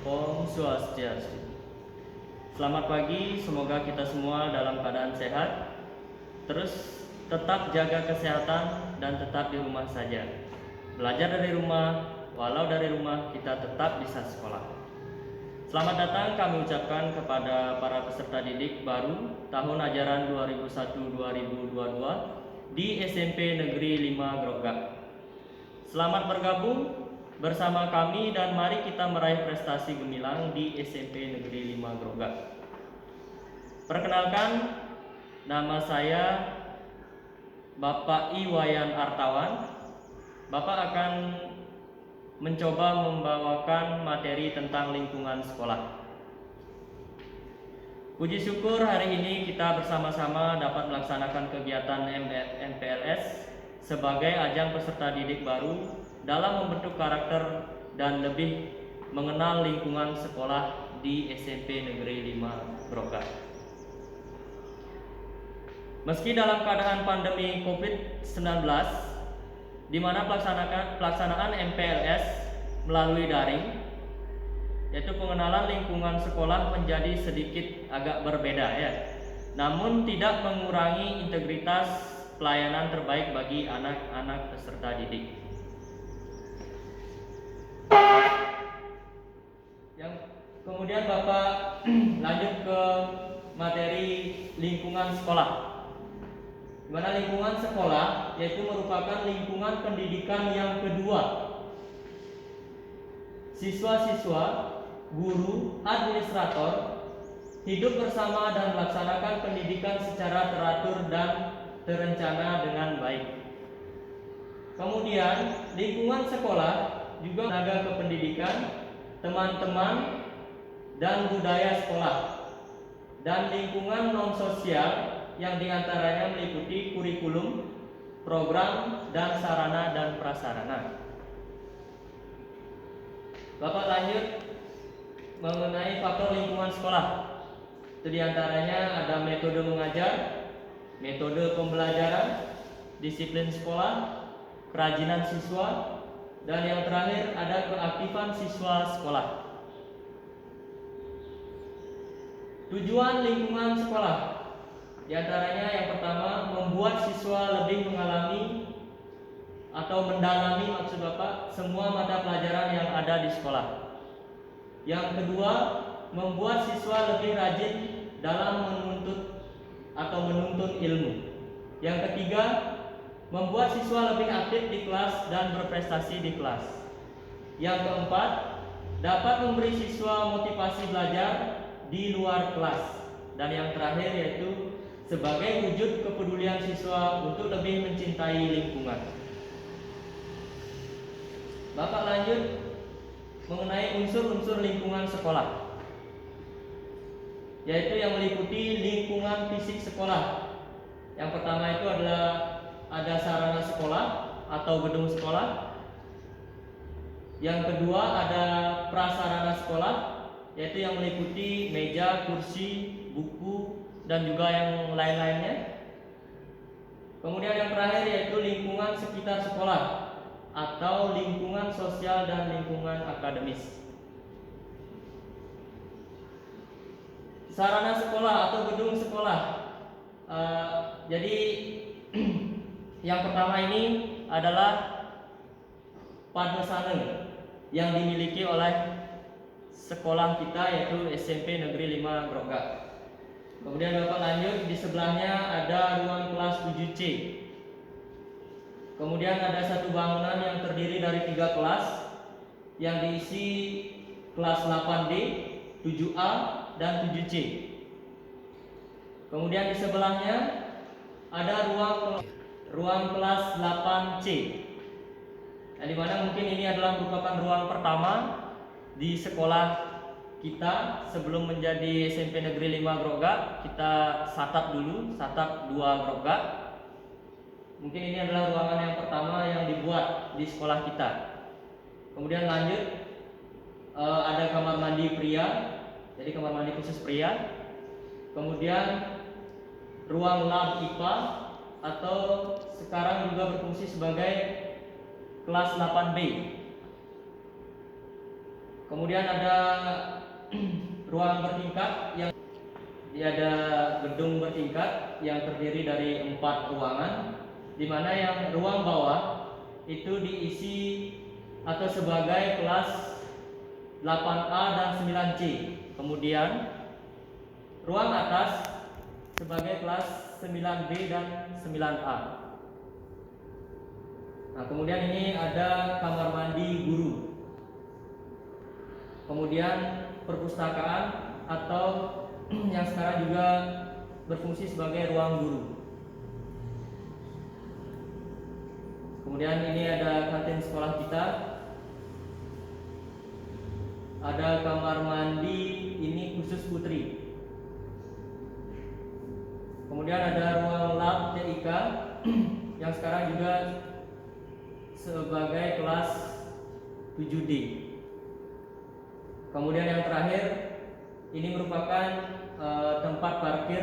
Om Swastiastu. Selamat pagi, semoga kita semua dalam keadaan sehat. Terus tetap jaga kesehatan dan tetap di rumah saja. Belajar dari rumah, walau dari rumah kita tetap bisa sekolah. Selamat datang kami ucapkan kepada para peserta didik baru tahun ajaran 2001-2022 di SMP Negeri 5 Grogak. Selamat bergabung bersama kami dan mari kita meraih prestasi gemilang di SMP Negeri 5 Grogak. Perkenalkan, nama saya Bapak Iwayan Artawan. Bapak akan mencoba membawakan materi tentang lingkungan sekolah. Puji syukur hari ini kita bersama-sama dapat melaksanakan kegiatan MPLS sebagai ajang peserta didik baru dalam membentuk karakter dan lebih mengenal lingkungan sekolah di SMP Negeri 5 Grogak. Meski dalam keadaan pandemi COVID-19, di mana pelaksanaan MPLS melalui daring, yaitu pengenalan lingkungan sekolah menjadi sedikit agak berbeda ya. Namun tidak mengurangi integritas pelayanan terbaik bagi anak-anak peserta didik. Yang kemudian Bapak lanjut ke materi lingkungan sekolah. Di mana lingkungan sekolah yaitu merupakan lingkungan pendidikan yang kedua. Siswa-siswa, guru, administrator hidup bersama dan melaksanakan pendidikan secara teratur dan terencana dengan baik. Kemudian, lingkungan sekolah juga tenaga kependidikan, teman-teman, dan budaya sekolah, dan lingkungan non-sosial yang diantaranya meliputi kurikulum, program, dan sarana dan prasarana. Bapak lanjut mengenai faktor lingkungan sekolah. Itu diantaranya ada metode mengajar, metode pembelajaran, disiplin sekolah, kerajinan siswa, dan yang terakhir ada keaktifan siswa sekolah. Tujuan lingkungan sekolah di antaranya yang pertama membuat siswa lebih mengalami atau mendalami maksud Bapak semua mata pelajaran yang ada di sekolah. Yang kedua, membuat siswa lebih rajin dalam menuntut ilmu. Yang ketiga, membuat siswa lebih aktif di kelas dan berprestasi di kelas. Yang keempat, dapat memberi siswa motivasi belajar di luar kelas. Dan yang terakhir yaitu sebagai wujud kepedulian siswa untuk lebih mencintai lingkungan. Bapak lanjut mengenai unsur-unsur lingkungan sekolah, yaitu yang meliputi lingkungan fisik sekolah. Yang pertama itu adalah ada sarana sekolah atau gedung sekolah. Yang kedua ada prasarana sekolah, yaitu yang meliputi meja, kursi, buku, dan juga yang lain-lainnya. Kemudian yang terakhir yaitu lingkungan sekitar sekolah atau lingkungan sosial dan lingkungan akademis. Sarana sekolah atau gedung sekolah. Jadi yang pertama ini adalah padesana yang dimiliki oleh sekolah kita yaitu SMP Negeri 5 Grogak. Kemudian Bapak lanjut, di sebelahnya ada ruang kelas 7C. Kemudian ada satu bangunan yang terdiri dari 3 kelas yang diisi kelas 8D, 7A, dan 7C. Kemudian di sebelahnya ada ruang kelas 8C. Nah, di mana mungkin ini adalah merupakan ruang pertama di sekolah kita sebelum menjadi SMP Negeri 5 Grogak. Kita satap dulu, satap 2 Grogak. Mungkin ini adalah ruangan yang pertama yang dibuat di sekolah kita. Kemudian lanjut ada kamar mandi pria, jadi kamar mandi khusus pria. Kemudian ruang lab IPA atau sekarang juga berfungsi sebagai kelas 8B. Kemudian ada ruang bertingkat yang ada gedung bertingkat yang terdiri dari 4 ruangan, di mana yang ruang bawah itu diisi atau sebagai kelas 8A dan 9C. Kemudian ruang atas sebagai kelas 9B dan 9A. Nah, kemudian ini ada kamar mandi guru. Kemudian perpustakaan atau yang sekarang juga berfungsi sebagai ruang guru. Kemudian ini ada kantin sekolah kita. Ada kamar mandi ini khusus putri. Kemudian ada ruang lab TIK yang sekarang juga sebagai kelas 7D. Kemudian yang terakhir ini merupakan tempat parkir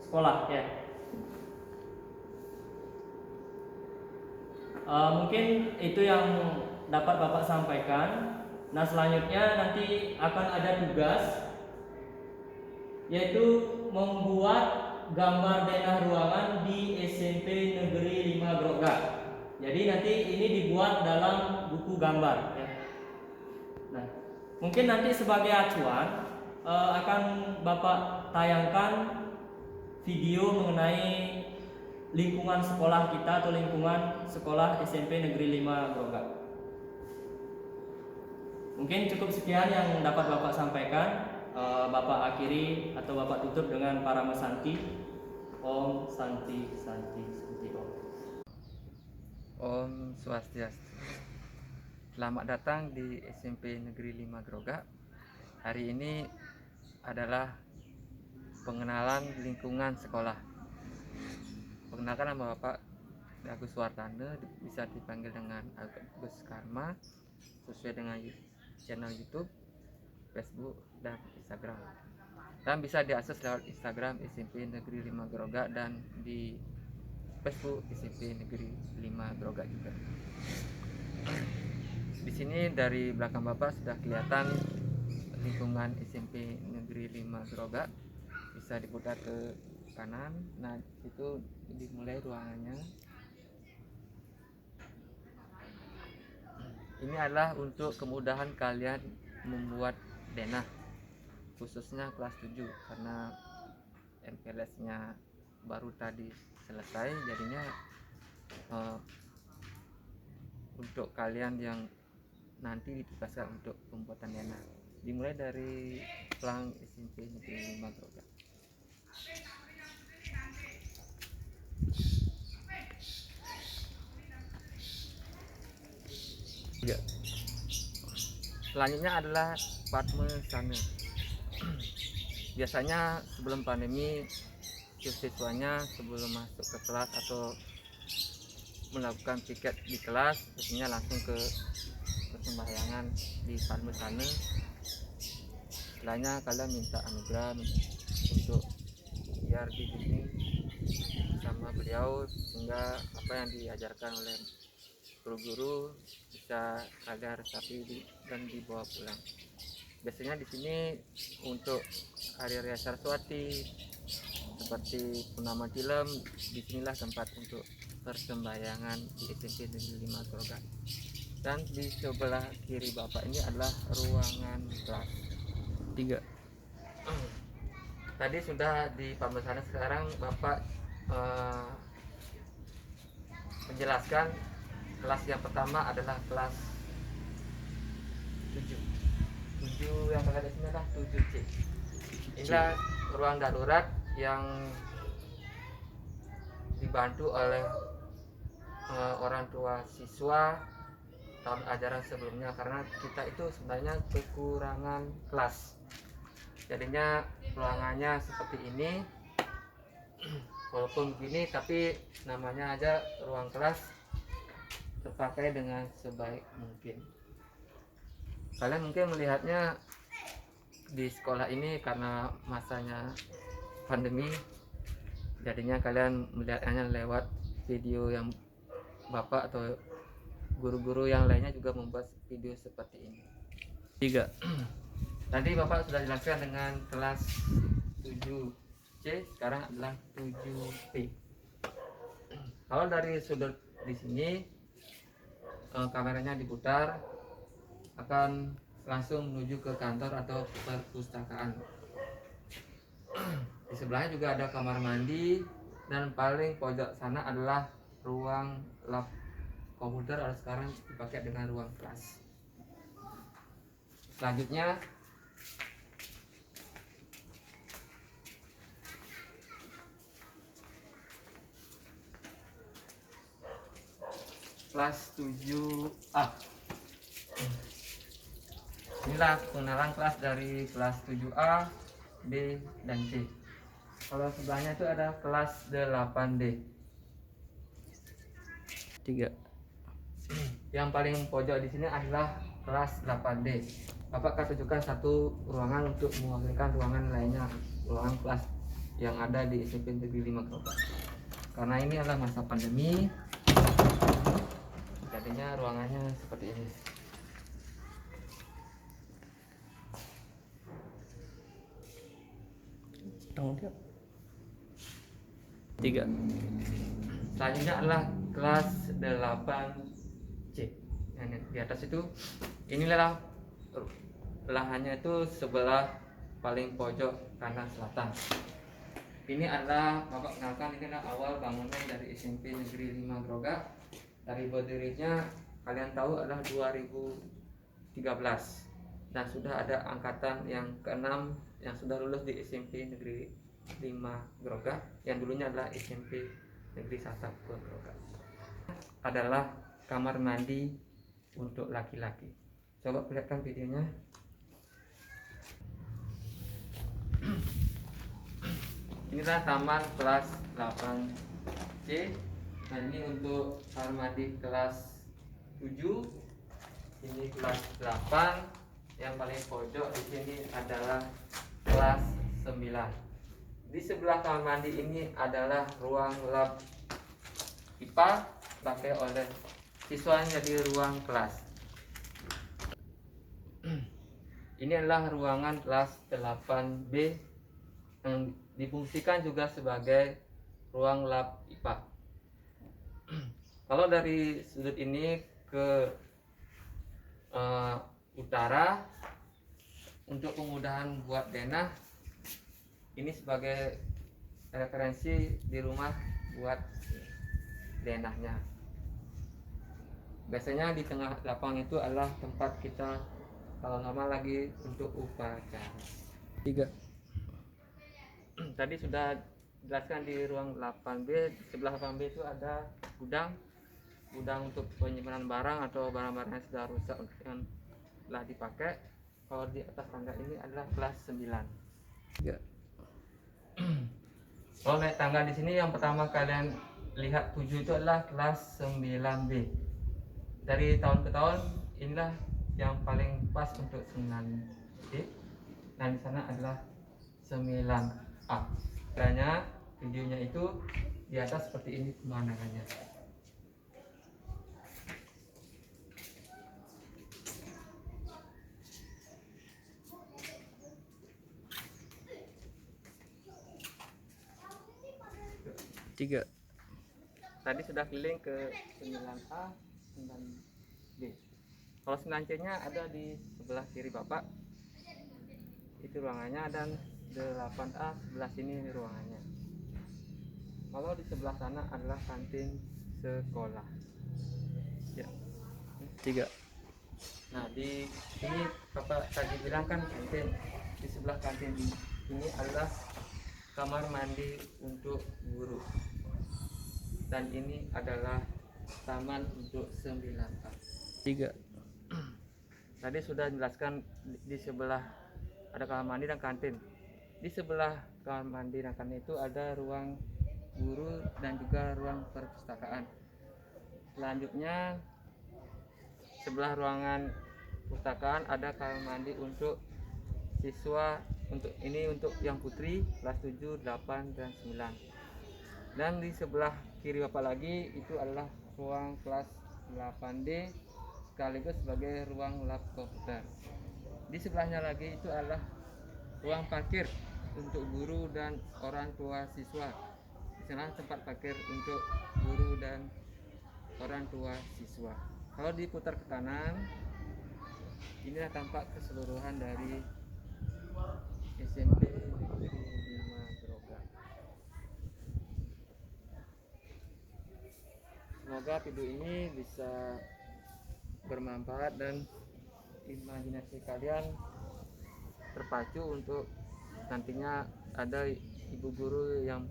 sekolah ya. Mungkin itu yang dapat Bapak sampaikan. Nah, selanjutnya nanti akan ada tugas, yaitu membuat gambar denah ruangan di SMP Negeri 5 Grogak. Jadi nanti ini dibuat dalam buku gambar ya. Nah, mungkin nanti sebagai acuan akan Bapak tayangkan video mengenai lingkungan sekolah kita atau lingkungan sekolah SMP Negeri 5 Grogak. Mungkin cukup sekian yang dapat Bapak sampaikan. Bapak akhiri atau Bapak tutup dengan Parama Santi. Om Santi Santi Santi Om. Om Swastiastu. Selamat datang di SMP Negeri 5 Grogak. Hari ini adalah pengenalan lingkungan sekolah. Perkenalkan nama Bapak Agus Wardana, bisa dipanggil dengan Agus Karma, sesuai dengan channel YouTube, Facebook, dan Instagram. Dan bisa diakses lewat Instagram SMP Negeri 5 Grogak dan di Facebook SMP Negeri 5 Grogak juga. Di sini dari belakang Bapak sudah kelihatan lingkungan SMP Negeri 5 Grogak. Bisa diputar ke kanan. Nah, itu dimulai ruangannya. Ini adalah untuk kemudahan kalian membuat denah, khususnya kelas 7, karena MPLS-nya baru tadi selesai, jadinya untuk kalian yang nanti ditugaskan untuk pembuatan denah, dimulai dari pelang SMP Negeri 5 Grogak. Selanjutnya adalah Padme Sana. Biasanya sebelum pandemi, siswanya sebelum masuk ke kelas atau melakukan piket di kelas, biasanya langsung ke persembahyangan di Padme Sana. Setelahnya kalian minta anugerah untuk biar dibimbing sama beliau, sehingga apa yang diajarkan oleh guru-guru bisa kalian resapi dan dibawa pulang. Biasanya di sini untuk hari-hari Saraswati seperti purnama film, disinilah tempat untuk persembahyangan di SMP Negeri 5 Grogak. Dan di sebelah kiri Bapak ini adalah ruangan kelas 3. Tadi sudah di pembahasan, sekarang Bapak menjelaskan kelas yang pertama adalah kelas 7 yang berada di sini adalah 7C. Inilah ruang darurat yang dibantu oleh orang tua siswa tahun ajaran sebelumnya, karena kita itu sebenarnya kekurangan kelas, jadinya ruangannya seperti ini. Walaupun begini, tapi namanya aja ruang kelas, terpakai dengan sebaik mungkin. Kalian mungkin melihatnya di sekolah ini karena masanya pandemi, jadinya kalian melihatnya lewat video yang Bapak atau guru-guru yang lainnya juga membuat video seperti ini. 3. Tadi Bapak sudah jelaskan dengan kelas 7C, sekarang adalah 7P. Kalau dari sudut di sini kameranya diputar, akan langsung menuju ke kantor atau perpustakaan. Di sebelahnya juga ada kamar mandi, dan paling pojok sana adalah ruang lab komputer, atau sekarang dipakai dengan ruang kelas. Selanjutnya kelas 7A. Inilah pengenalan kelas dari kelas 7A, B, dan C. Kalau sebelahnya itu ada kelas 8D. 3. Yang paling pojok di sini adalah kelas 8D. Bapak akan tunjukkan satu ruangan untuk mewakilkan ruangan lainnya, ruangan kelas yang ada di SMP Negeri 5 Groga. Karena ini adalah masa pandemi, jadinya ruangannya seperti ini. Tanggung jawab. 3. Selanjutnya adalah kelas 8C. Yang di atas itu, inilah lahannya itu sebelah paling pojok kanan selatan. Ini adalah Bapak kenalkan, ini adalah awal bangunan dari SMP Negeri 5 Groga. Dari berdirinya kalian tahu adalah 2013, dan sudah ada angkatan yang ke-6 yang sudah lulus di SMP Negeri 5 Groga, yang dulunya adalah SMP Negeri 1 Groga. Adalah kamar mandi untuk laki-laki. Coba perlihatkan videonya. Inilah taman kelas 8C. Nah, ini untuk kamar mandi kelas 7. Ini kelas 8. Yang paling pojok di sini adalah kelas 9. Di sebelah kamar mandi ini adalah ruang lab IPA dipakai oleh siswanya di ruang kelas. Ini adalah ruangan kelas 8B yang difungsikan juga sebagai ruang lab IPA. Kalau dari sudut ini ke utara, untuk kemudahan buat denah, ini sebagai referensi di rumah buat denahnya. Biasanya di tengah lapang itu adalah tempat kita kalau normal lagi untuk upacara. 3. Tadi sudah jelaskan di ruang 8B. Di sebelah 8B itu ada gudang untuk penyimpanan barang atau barang-barang yang sudah rusak yang telah dipakai. Kalau di atas tangga ini adalah kelas 9. 3. Kalau naik tangga di sini, yang pertama kalian lihat 7 itu adalah kelas 9B. Dari tahun ke tahun inilah yang paling pas untuk 9B. Nah, di sana adalah 9A. Kiranya videonya itu di atas seperti ini pemandangannya. Tiga. Tadi sudah keliling ke 9A, 9B. Kalau 9C-nya ada di sebelah kiri Bapak, itu ruangannya, dan 8A sebelah sini ruangannya. Kalau di sebelah sana adalah kantin sekolah. Ya. 3. Nah, di sini Bapak tadi bilang kan kantin. Di sebelah kantin ini adalah kamar mandi untuk guru. Dan ini adalah taman untuk 9A. 3. Tadi sudah jelaskan di sebelah ada kamar mandi dan kantin. Di sebelah kamar mandi dan kantin itu ada ruang guru dan juga ruang perpustakaan. Selanjutnya sebelah ruangan perpustakaan ada kamar mandi untuk siswa, untuk yang putri kelas 7, 8, dan 9. Dan di sebelah kiri Bapak lagi itu adalah ruang kelas 8D sekaligus sebagai ruang lab komputer. Di sebelahnya lagi itu adalah ruang parkir untuk guru dan orang tua siswa. Di sana tempat parkir untuk guru dan orang tua siswa. Kalau diputar ke kanan, inilah tampak keseluruhan dari SMP Negeri 5 Groga. Semoga video ini bisa bermanfaat dan imajinasi kalian terpacu untuk nantinya ada ibu guru yang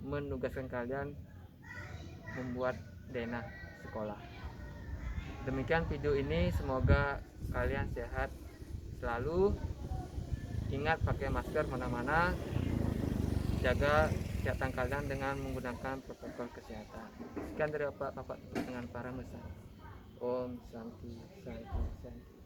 menugaskan kalian membuat denah sekolah. Demikian video ini, semoga kalian sehat selalu. Ingat pakai masker mana-mana, jaga kesehatan kalian dengan menggunakan protokol kesehatan. Sekian dari Bapak dengan para mesra. Om Santi Santi Santi.